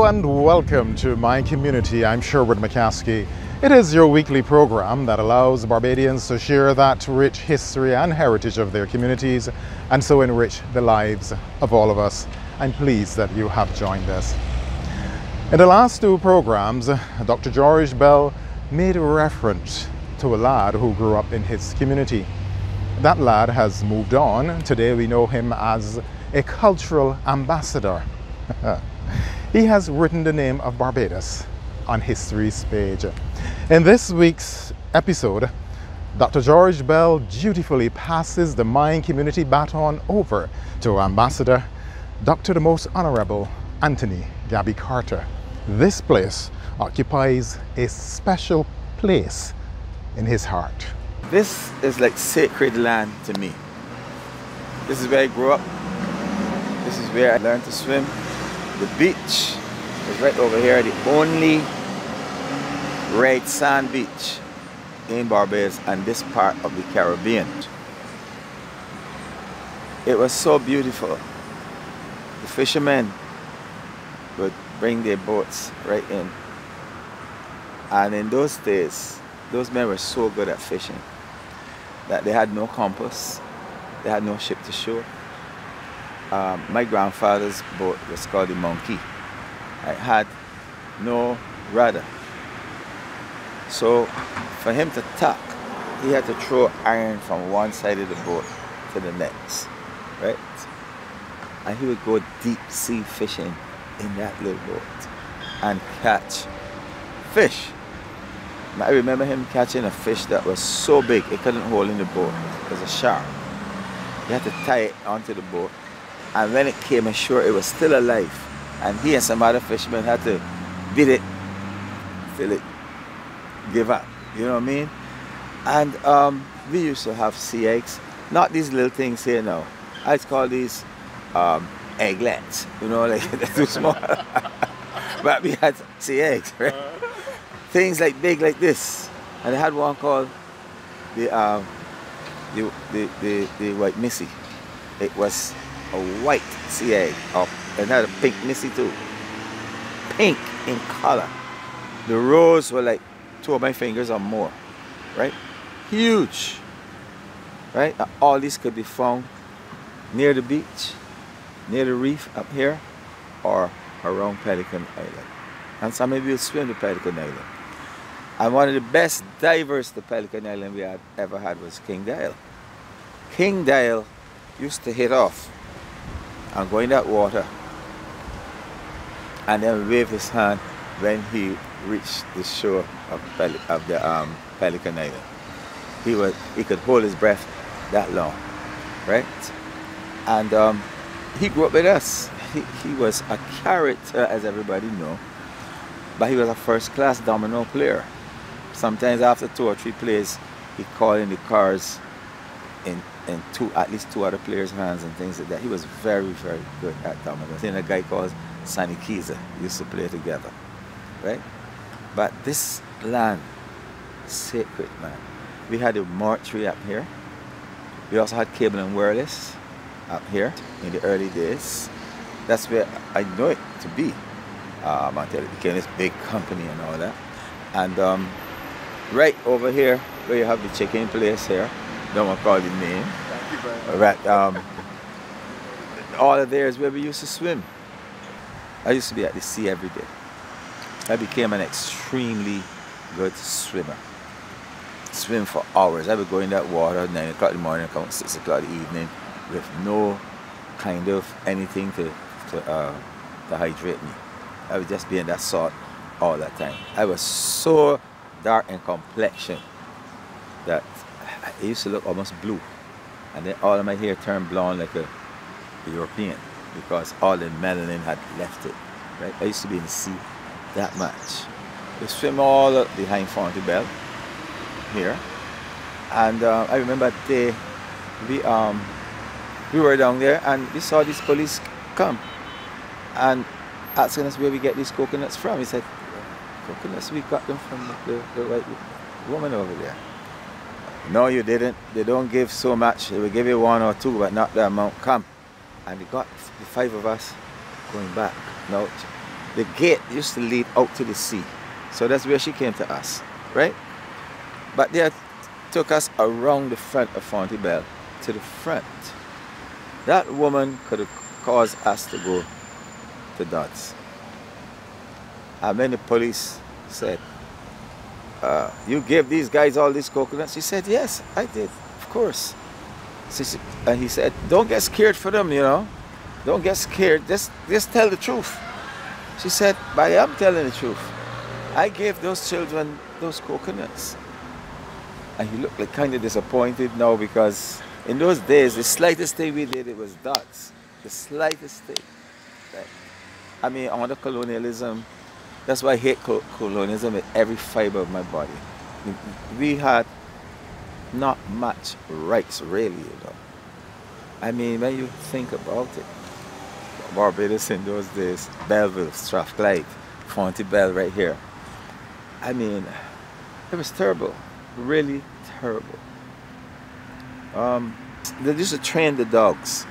and welcome to My Community. I'm Sherwood McCaskey. It is your weekly program that allows Barbadians to share that rich history and heritage of their communities and so enrich the lives of all of us. I'm pleased that you have joined us. In the last two programs, Dr. George Bell made a reference to a lad who grew up in his community. That lad has moved on. Today we know him as a cultural ambassador. He has written the name of Barbados on history's page. In this week's episode, Dr. George Bell dutifully passes the Mayan community baton over to Ambassador Dr. the Most Honorable Anthony Gabby Carter. This place occupies a special place in his heart. This is like sacred land to me. This is where I grew up. This is where I learned to swim. The beach is right over here, the only red sand beach in Barbados and this part of the Caribbean. It was so beautiful. The fishermen would bring their boats right in. And in those days, those men were so good at fishing that they had no compass, they had no ship to shore. My grandfather's boat was called the Monkey. I had no rudder. So for him to tack, he had to throw iron from one side of the boat to the next, right? And he would go deep sea fishing in that little boat and catch fish. Now, I remember him catching a fish that was so big it couldn't hold in the boat. It was a shark. He had to tie it onto the boat. And when it came ashore, it was still alive. And he and some other fishermen had to beat it till it give up. You know what I mean? And we used to have sea eggs. Not these little things here now. I call these egglets. You know, like they're too small. But we had sea eggs, right? Things like big like this. And I had one called the white missy. It was a white sea egg, and had a pink missy too. Pink in color. The rows were like 2 of my fingers or more, right? Huge, right? All these could be found near the beach, near the reef up here, or around Pelican Island. And some of you swim to Pelican Island. And one of the best divers to Pelican Island we had ever had was King Dial. King Dial used to hit off and go in that water and then wave his hand when he reached the shore of Pelican Island. He could hold his breath that long, right? And he grew up with us. He was a character, as everybody know, but he was a first-class domino player. Sometimes after 2 or 3 plays, he called in the cards in at least 2 other players' hands and things like that. He was very, very good at dominoes. And a guy called Sonny Keyser used to play together, right? But this land, sacred, man. We had a mortuary up here. We also had cable and wireless up here in the early days. That's where I know it to be until it became this big company and all that. And right over here, where you have the chicken place here, don't want to call the name. Thank you very much. Right, all of there is where we used to swim. I used to be at the sea every day. I became an extremely good swimmer. Swim for hours. I would go in that water at 9 o'clock in the morning, come at 6 o'clock in the evening with no kind of anything to hydrate me. I would just be in that salt all that time. I was so dark in complexion that it used to look almost blue, and then all of my hair turned blonde like a European because all the melanin had left it, right? I used to be in the sea that much. We swim all up behind Fonty Bell here, and I remember the day we were down there and we saw these police come and asking us where we get these coconuts from. He said, coconuts, we got them from the white woman over there. No, you didn't. They don't give so much. They will give you 1 or 2, but not the amount. Come. And we got the 5 of us going back. Now, the gate used to lead out to the sea. So that's where she came to us, right? But they took us around the front of Fontibel to the front. That woman could have caused us to go to Dodds. And then the police said, you gave these guys all these coconuts? She said, yes, I did, of course. And he said, don't get scared for them, you know. Don't get scared, just tell the truth. She said, but I am telling the truth. I gave those children those coconuts. And he looked like kind of disappointed now, because in those days, the slightest thing we did, it was Dodds. The slightest thing. Right? I mean, under colonialism, that's why I hate colonialism with every fiber of my body. We had not much rights, really, you know. I mean, when you think about it, Barbados in those days, Belleville, Strathclyde, Fontibel right here. I mean, it was terrible, really terrible. They used to train the dogs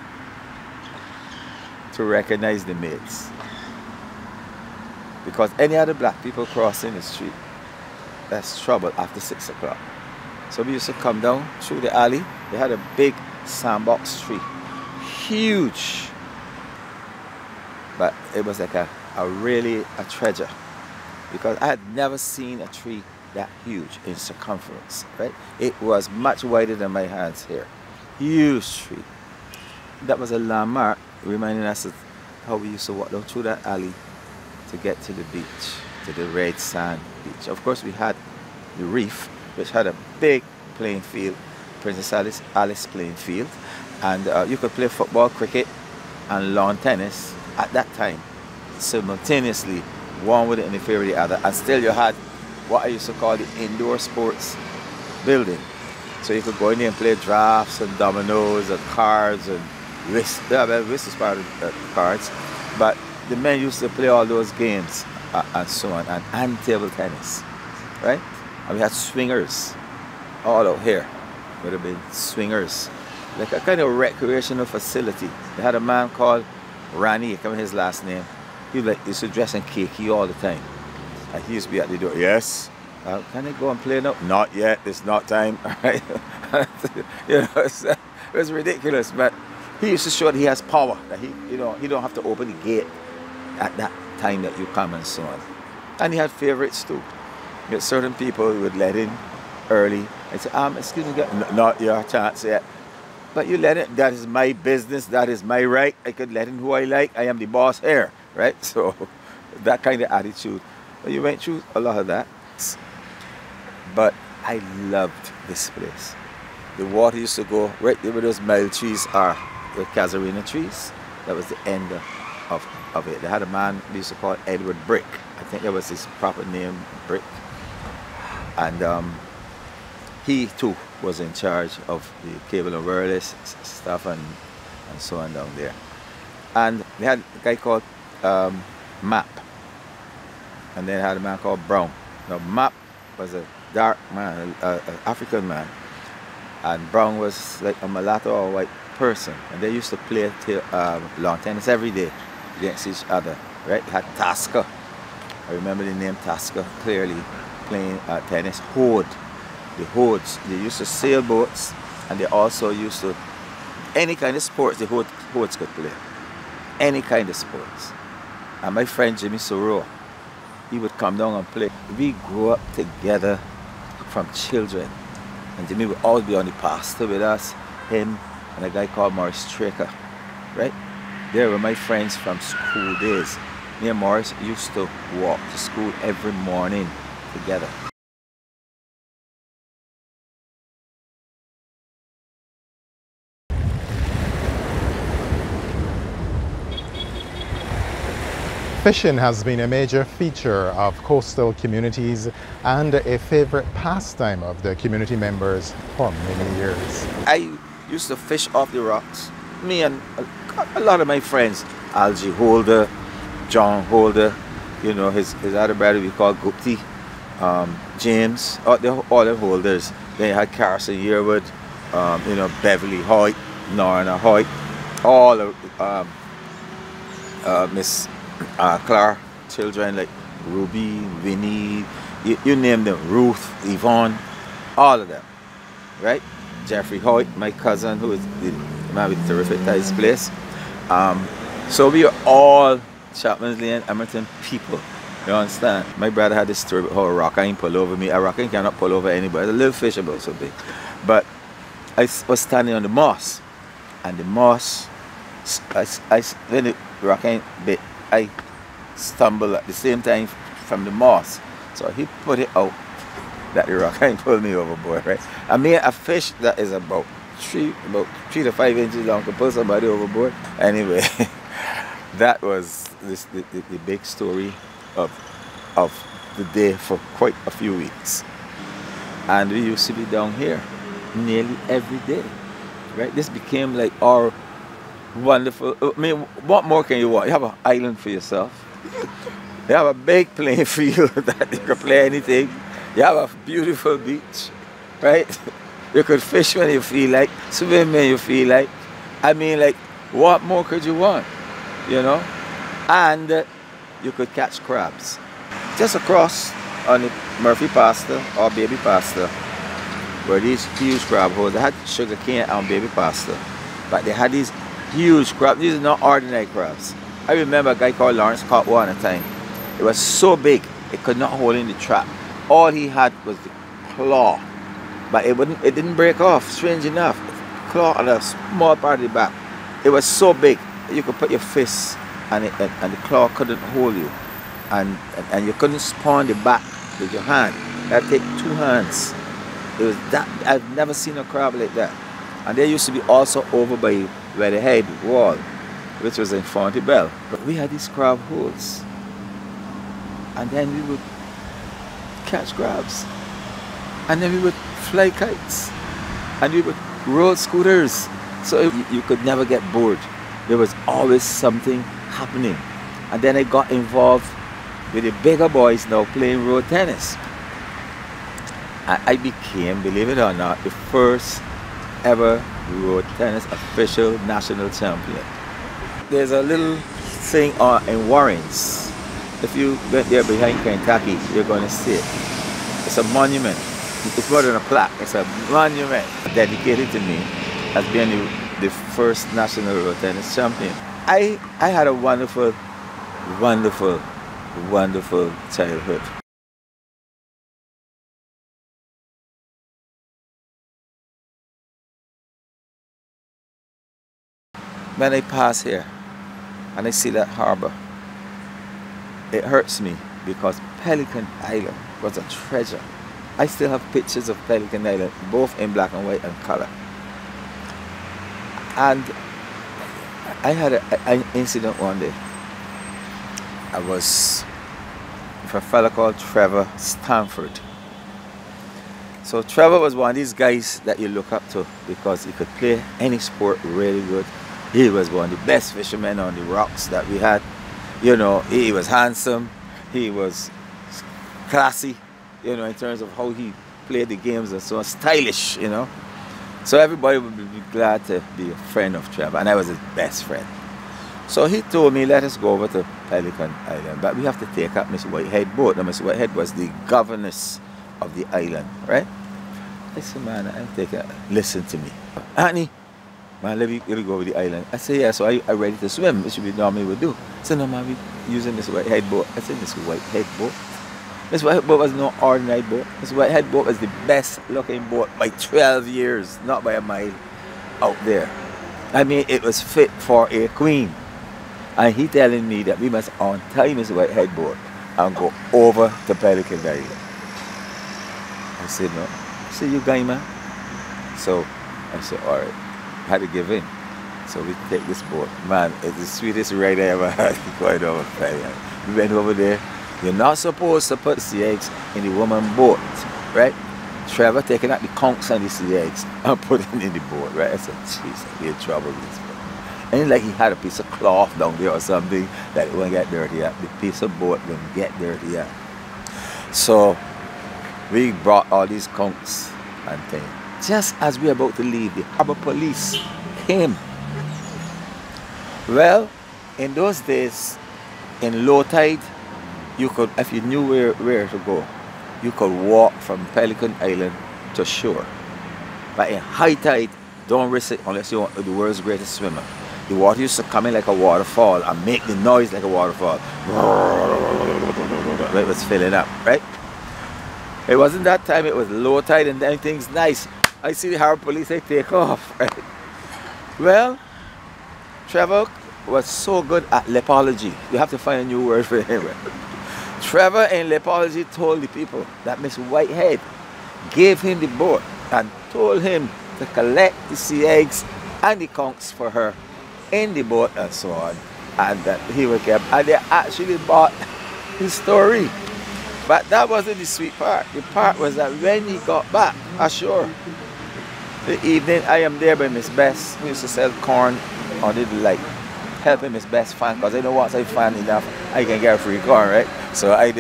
to recognize the maids. Because any other black people crossing the street, that's trouble after 6 o'clock. So we used to come down through the alley. They had a big sandbox tree, huge. But it was like a really a treasure, because I had never seen a tree that huge in circumference, right? It was much wider than my hands here. Huge tree. That was a landmark reminding us of how we used to walk down through that alley to get to the beach, to the red sand beach. Of course, we had the reef, which had a big playing field, Princess Alice playing field, and you could play football, cricket, and lawn tennis at that time, simultaneously, one wouldn't interfere with the other, and still you had what I used to call the indoor sports building. So you could go in there and play drafts and dominoes and cards and whist. Yeah, well, whist is part of the cards, but the men used to play all those games and so on, and table tennis, right? And we had swingers all out here. Would have been swingers, like a kind of recreational facility. They had a man called Rani, I can't remember his last name. He used to dress in khaki all the time. And he used to be at the door, yes, can I go and play now? Not yet, it's not time, right? You know, it was ridiculous, but he used to show that he has power, that he don't have to open the gate at that time that you come and so on. And he had favorites too. You had certain people who would let in early and say, excuse me, not your chance yet. But you let it, that is my business, that is my right. I could let in who I like, I am the boss here, right? So that kind of attitude. But you went through a lot of that. But I loved this place. The water used to go right there where those mile trees are, the casuarina trees. That was the end of it. They had a man we used to call Edward Brick. I think that was his proper name, Brick. And he too was in charge of the cable and wireless stuff and so on down there. And they had a guy called Map. And then they had a man called Brown. Now Map was a dark man, an African man. And Brown was like a mulatto or white person. And they used to play lawn tennis every day against each other, right? They had Tasker. I remember the name Tasker clearly, playing tennis. Hode. The Hodes, they used to sail boats, and they also used to, any kind of sports the Hodes could play. Any kind of sports. And my friend Jimmy Soro, he would come down and play. We grew up together from children. And Jimmy would always be on the pasture with us, him and a guy called Morris Straker, right? They were my friends from school days. Me and Morris used to walk to school every morning together. Fishing has been a major feature of coastal communities and a favorite pastime of the community members for many years. I used to fish off the rocks. Me and a lot of my friends, Algie Holder, John Holder, you know, his other brother we call Gupti, James, all the Holders. They had Carson Yearwood, you know, Beverly Hoyt, Norna Hoyt, all of Miss Clark, children like Ruby, Vinny, you name them, Ruth, Yvonne, all of them, right? Jeffrey Hoyt, my cousin, who is maybe terrific at his place. So we are all Chapman's Lane, Emerton people. You understand? My brother had this story about how a rockin' pull over me. A rockin' cannot pull over anybody. A little fish about so big. But I was standing on the moss, and the moss, when the rockin' bit, I stumbled at the same time from the moss. So he put it out that the rockin' pulled me overboard, right? I mean, a fish that is about 3 to 5 inches long to pull somebody overboard. Anyway, that was the big story of the day for quite a few weeks. And we used to be down here nearly every day, right? This became like our wonderful, I mean, what more can you want? You have an island for yourself. You have a big playing field that you can play anything. You have a beautiful beach, right? You could fish when you feel like, swim when you feel like. I mean, like, what more could you want, you know? And you could catch crabs. Just across on the Murphy Pasta or Baby Pasta were these huge crab holes. They had sugar cane and baby pasta, but they had these huge crabs. These are not ordinary crabs. I remember a guy called Lawrence caught one at a time. It was so big, it could not hold in the trap. All he had was the claw, but it didn't break off, strange enough. Claw on a small part of the back. It was so big, you could put your fist and the claw couldn't hold you. And you couldn't spawn the back with your hand. That'd take 2 hands. It was that, I've never seen a crab like that. And they used to be also over by where the head wall, which was in Fonty Bell. But we had these crab holes. And then we would catch crabs. And then we would fly kites. And we would roll scooters. So you could never get bored. There was always something happening. And then I got involved with the bigger boys now playing road tennis. I became, believe it or not, the first ever road tennis official national champion. There's a little thing in Warrens. If you went there behind Kentucky, you're going to see it. It's a monument. It's more than a plaque. It's a monument dedicated to me as being the first national road tennis champion. I had a wonderful, wonderful, wonderful childhood. When I pass here and I see that harbor, it hurts me because Pelican Island was a treasure. I still have pictures of Pelican Island, both in black and white and color. And I had an incident one day. I was with a fella called Trevor Stanford. So Trevor was one of these guys that you look up to because he could play any sport really good. He was one of the best fishermen on the rocks that we had. You know, he was handsome, he was classy, you know, in terms of how he played the games and so on, stylish, you know. So everybody would be glad to be a friend of Trevor, and I was his best friend. So he told me, let us go over to Pelican Island, but we have to take up Miss Whitehead boat. Now, Miss Whitehead was the governess of the island, right? I said, man, I'm taking, listen to me. Anthony, man, let me go over the island. I said, yeah, so are you ready to swim? Which we normally would do. I said, no, man, we using Miss Whitehead boat. I said, Miss Whitehead boat? Miss Whitehead boat was no ordinary boat. Miss Whitehead boat was the best looking boat by 12 years, not by a mile, out there. I mean, it was fit for a queen. And he telling me that we must untie Miss Whitehead boat and go over to Pelican Island. I said, no. I said, you guy, man. So I said, all right. I had to give in. So we take this boat. Man, it's the sweetest ride I ever had going over Pelican. We went over there. You're not supposed to put sea eggs in the woman boat, right? Trevor taking out the conchs and the sea eggs and putting in the boat, right? I said, jeez, we're in trouble with this boat. And like he had a piece of cloth down there or something that it wouldn't get dirty up. The piece of boat wouldn't get dirty up. So we brought all these conchs and things. Just as we were about to leave, the harbor police came. Well, in those days, in low tide, you could, if you knew where to go, you could walk from Pelican Island to shore. But in high tide, don't risk it unless you want the world's greatest swimmer. The water used to come in like a waterfall and make the noise like a waterfall. It was filling up, right? It wasn't that time, it was low tide and everything's nice. I see the harbor police, they take off, right? Well, Trevor was so good at lepology. You have to find a new word for him. Trevor in lepology told the people that Miss Whitehead gave him the boat and told him to collect the sea eggs and the conchs for her in the boat and so on, and that he would keep, and they actually bought his story. But that wasn't the sweet part. The part was that when he got back ashore, the evening, I am there by Miss Bess, who used to sell corn under the light, helping Miss Bess fan, because I know once I fan enough, I can get free corn, right? So I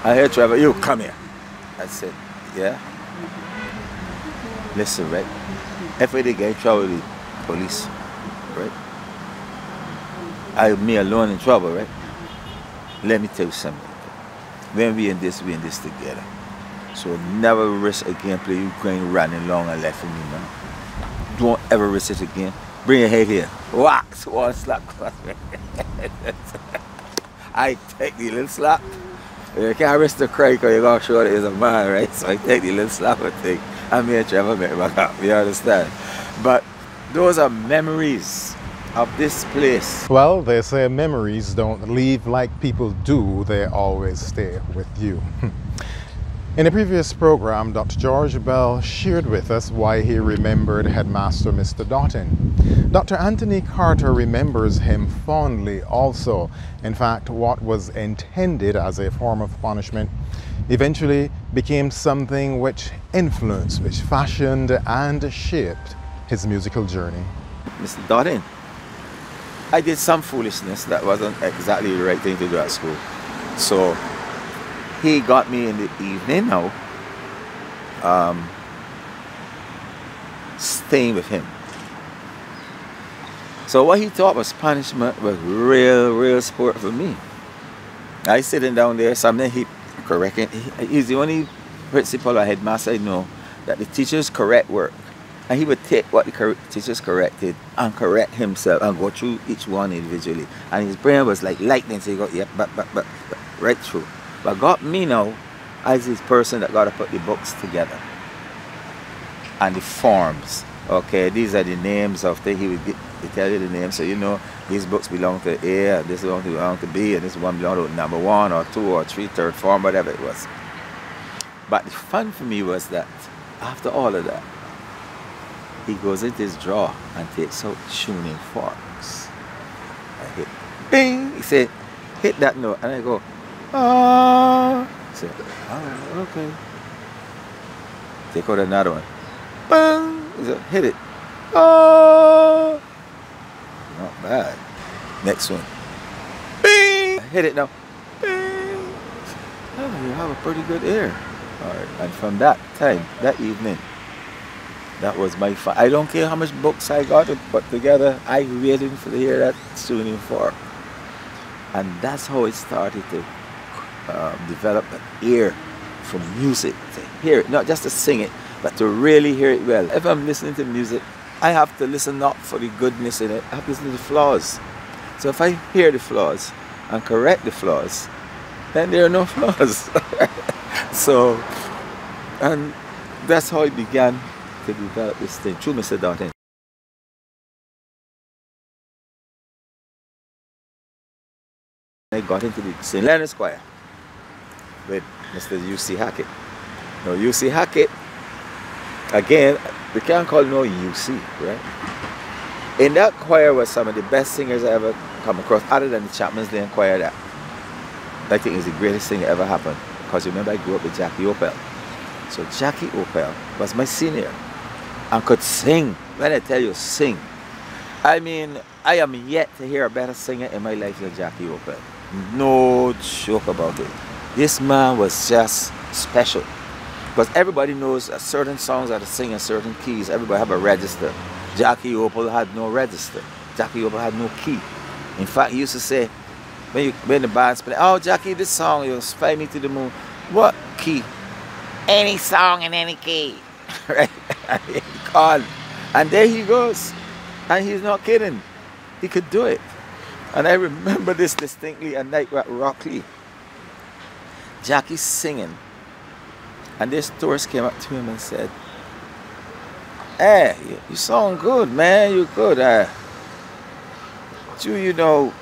heard Trevor, you come here. I said, yeah. Listen, right? If I did get in trouble with the police, right? Me alone in trouble, right? Let me tell you something. When we in this together. So never risk again play Ukraine running long and left for me, man. Don't ever risk it again. Bring your head here. Wax one slap. I take the little slap. You can't risk the cry because you're gonna show that he's a man, right? So I take the little slap and think, I'm here Trevor make back up. You understand? But those are memories of this place. Well, they say memories don't leave like people do, they always stay with you. In a previous program, Dr. George Bell shared with us why he remembered Headmaster Mr. Doughton. Dr. Anthony Carter remembers him fondly also. In fact, what was intended as a form of punishment eventually became something which influenced, which fashioned and shaped his musical journey. Mr. Doughton, I did some foolishness that wasn't exactly the right thing to do at school. So he got me in the evening now, staying with him. So what he thought was punishment was real sport for me. I sitting down there, something he correcting. He's the only principal or headmaster I know that the teachers correct work. And he would take what the teachers corrected and correct himself and go through each one individually. And his brain was like lightning, so he got, yeah, but, right through. But got me now as this person that got to put the books together. And the forms. Okay, these are the names of the, he would tell you the names, so you know these books belong to A, and this one belong to B, and this one belong to number 1 or 2 or 3, third form, whatever it was. But the fun for me was that after all of that, he goes into his drawer and takes out tuning forks. I hit, bing! He said, hit that note, and I go, ah. He said, oh, okay. Take out another one. Bang! He said, hit it. Ah. Not bad. Next one. Bing! Hit it now. Bing! Oh, you have a pretty good ear. All right. And from that time, that evening, that was my fun. I don't care how much books I got to put together. I waited for to hear that tuning fork. And that's how it started to develop an ear for music. To hear it, not just to sing it, but to really hear it well. If I'm listening to music, I have to listen not for the goodness in it, I have to listen to the flaws. So if I hear the flaws and correct the flaws, then there are no flaws. So, and that's how I began to develop this thing through Mr. Doughton. I got into the St. Leonard's Choir with Mr. U.C. Hackett. Now, U.C. Hackett, again, we can't call no UC, right? In that choir was some of the best singers I ever come across, other than the Chapman's Lane Choir. That I think is the greatest thing that ever happened. Because remember, I grew up with Jackie Oppel. So Jackie Oppel was my senior and could sing. When I tell you sing, I mean, I am yet to hear a better singer in my life than Jackie Oppel. No joke about it. This man was just special. Because everybody knows that certain songs are to sing in certain keys. Everybody have a register. Jackie Oppel had no register. Jackie Oppel had no key. In fact, he used to say, when the band's playing, oh Jackie, this song, you'll fly me to the moon. What key? Any song in any key. Right? And he called. And there he goes. And he's not kidding. He could do it. And I remember this distinctly a night at Rockley. Jackie's singing. And this tourist came up to him and said, hey, you sound good, man. You're good. Do you know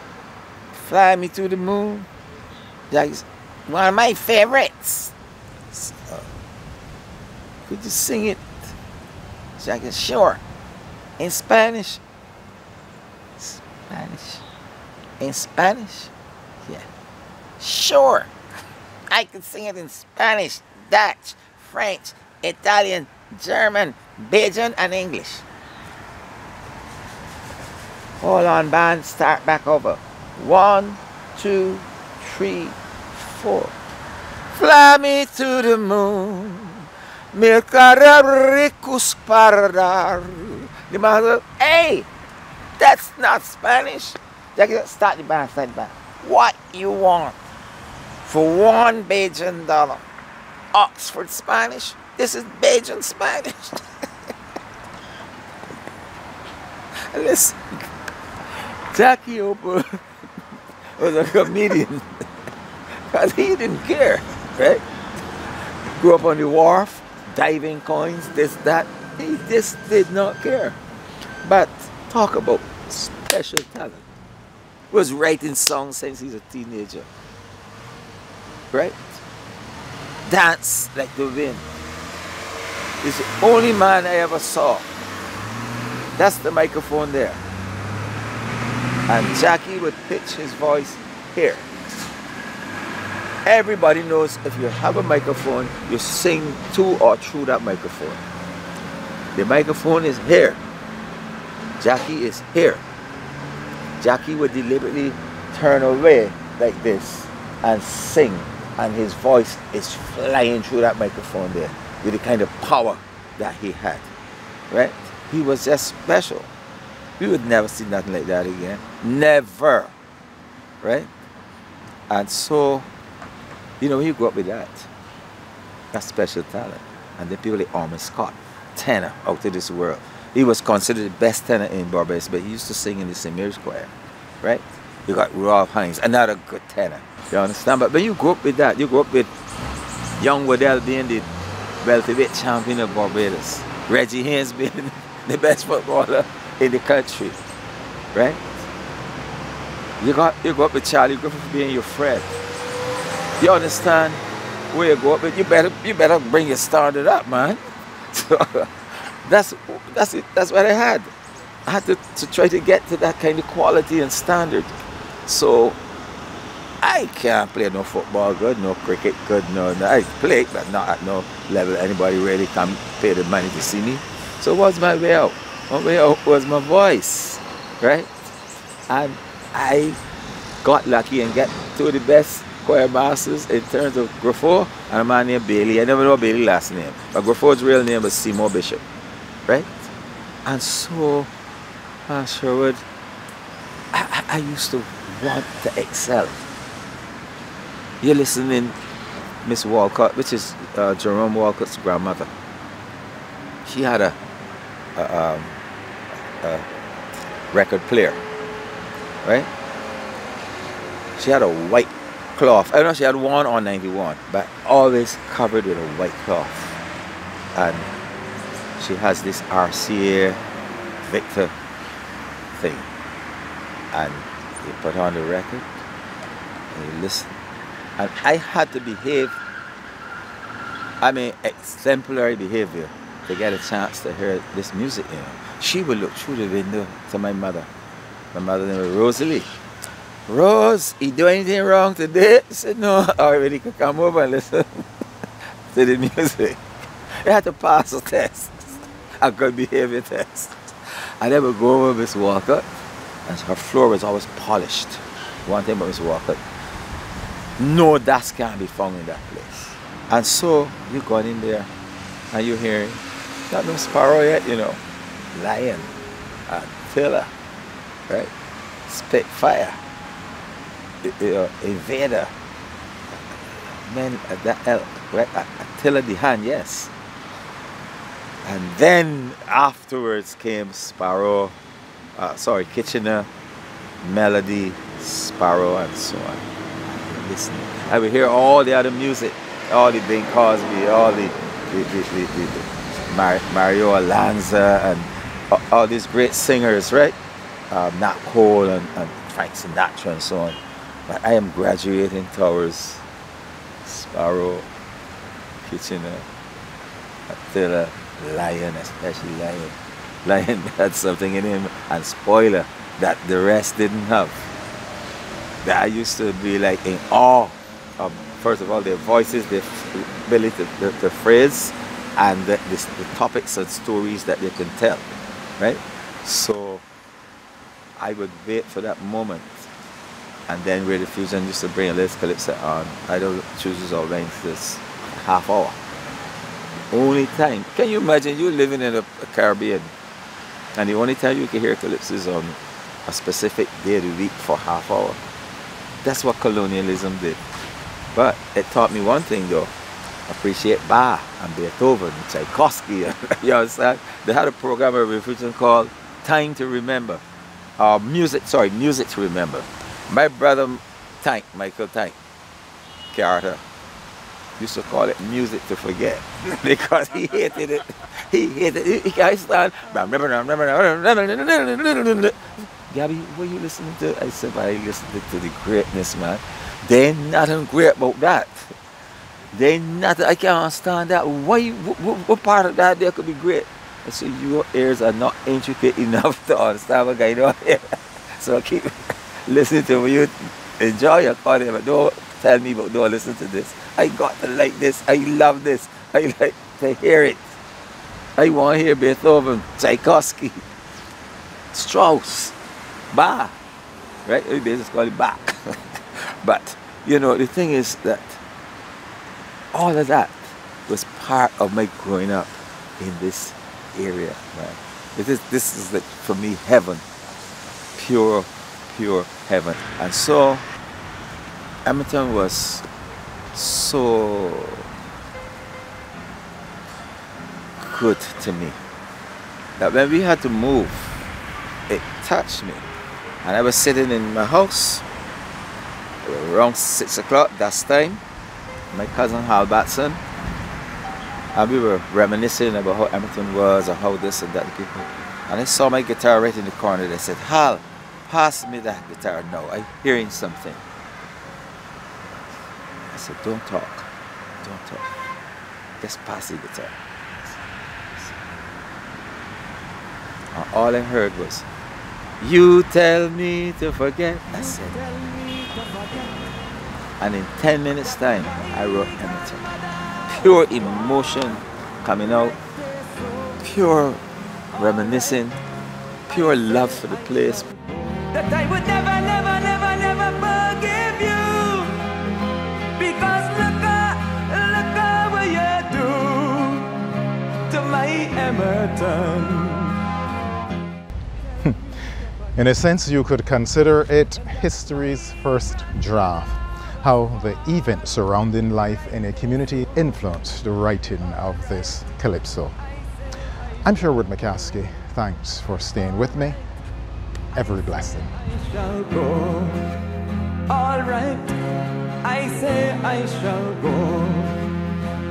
Fly Me to the Moon? Jackie's one of my favorites. Could you sing it? Jackie, sure. In Spanish. Spanish. In Spanish? Yeah. Sure. I can sing it in Spanish, Dutch, French, Italian, German, Belgian, and English. Hold on, band. Start back over. 1, 2, 3, 4. Fly me to the moon. Mil carricus paradar. The man said, hey, that's not Spanish. Jackie, start the band, start the band. What you want? For $1 Belgian. Oxford Spanish? This is Belgian Spanish. Listen, Jackie Oppel was a comedian. Because he didn't care, right? Grew up on the wharf, diving coins, this, that. He just did not care. But talk about special talent. Was writing songs since he's a teenager. Right? Dance like the wind. He's the only man I ever saw. That's the microphone there. And Jackie would pitch his voice here. Everybody knows if you have a microphone, you sing to or through that microphone. The microphone is here. Jackie is here. Jackie would deliberately turn away like this and sing, and his voice is flying through that microphone there with the kind of power that he had. Right? He was just special. We would never see nothing like that again. Never. Right? And so, you know, he grew up with that. That's special talent. And then people like Orman Scott, tenor out of this world. He was considered the best tenor in Barbados, but he used to sing in the St. Mary's Choir. Right? You got Rolf Hines, another good tenor. You understand? But when you grew up with that, you grew up with young Waddell being the welterweight champion of Barbados. Reggie Haynes being the best footballer in the country. Right? You grew up with Charlie Griffith being your friend. You understand where you go up with? You better bring your standard up, man. So that's it. That's what I had. I had to try to get to that kind of quality and standard. So I can't play no football good, no cricket good, no. I play, but not at no level anybody really can pay the money to see me. So what's my way out? My way out was my voice, right? And I got lucky and get two of the best choir masters in terms of Graffour and a man named Bailey. I never know Bailey's last name, but Graffour's real name was Seymour Bishop, right? And so, Sherwood, I used to want to excel. You're listening, Miss Walcott, which is Jerome Walcott's grandmother. She had a record player, right? She had a white cloth. I don't know if she had one or 91, but always covered with a white cloth. And she has this RCA Victor thing. And you put on the record and you listen. And I had to behave, I mean, exemplary behavior to get a chance to hear this music, you know. She would look through the window to my mother. My mother name was Rosalie. Rose, you do anything wrong today? I said, no, I already could come over and listen to the music. I had to pass a test, a good behavior test. I never go over Miss Walcott, and her floor was always polished. One thing about Miss Walcott, no dust can be found in that place. And so you got in there and you hearing, not no sparrow yet, you know, lion, and tiller, right? Spitfire. invader, men at that elk, right? Attila the Hun, yes. And then afterwards came Sparrow, Kitchener, Melody, Sparrow, and so on. Listening. I would hear all the other music, all the Bing Crosby, all the Mario Alonso, and all these great singers, right? Nat Cole and Frank Sinatra and so on. But I am graduating towards Sparrow, Kitchener, Attila, Lion, especially Lion. Lion had something in him, and Spoiler that the rest didn't have. That I used to be like in awe of, first of all, their voices, their ability to phrase, and the topics and stories that they can tell, right? So I would wait for that moment, and then Radio Fusion used to bring a little calypso on. I don't choose or arrange this half hour. Only time. Can you imagine you living in a Caribbean, and the only time you can hear calypso is on a specific day of the week for half hour? That's what colonialism did. But it taught me one thing though. Appreciate Bach and Beethoven and Tchaikovsky. You understand? They had a program of reflection called Time to Remember. Music to Remember. My brother Michael Tank Carter, used to call it music to forget because he hated it. He hated it. He can't stand. Gabby, what are you listening to? I said, I listened to the greatness, man. There ain't nothing great about that. There ain't nothing. I can't understand that. What part of that there could be great? I said, your ears are not intricate enough to understand what's going on here. So keep listening to when you enjoy your content, but don't tell me about don't listen to this. I got to like this. I love this. I like to hear it. I want to hear Beethoven, Tchaikovsky, Strauss, Bach, right? They just call it Bach. But, you know, the thing is that all of that was part of my growing up in this area, right? This is like, for me, heaven. Pure heaven. And so, Edmonton was so good to me that when we had to move, it touched me. And I was sitting in my house around 6 o'clock, that's time, my cousin Hal Batson, and we were reminiscing about how Edmonton was and how this and that people. And I saw my guitar right in the corner. They said, Hal, pass me that guitar now. I'm hearing something. I said, don't talk. Don't talk. Just pass the guitar. And all I heard was, you tell me to forget. I said, and in 10 minutes time, I wrote Edmonton. Pure emotion coming out, pure reminiscing, pure love for the place. That I would never, never, never, never forgive you, because look at what you do to my Edmonton. In a sense, you could consider it history's first draft, how the events surrounding life in a community influenced the writing of this calypso. I'm Sherwood McCaskey. Thanks for staying with me. Every blessing. I shall go. All right, I say I shall go.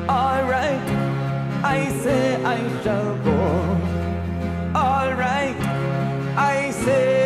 All right, I say I shall go. All right, I say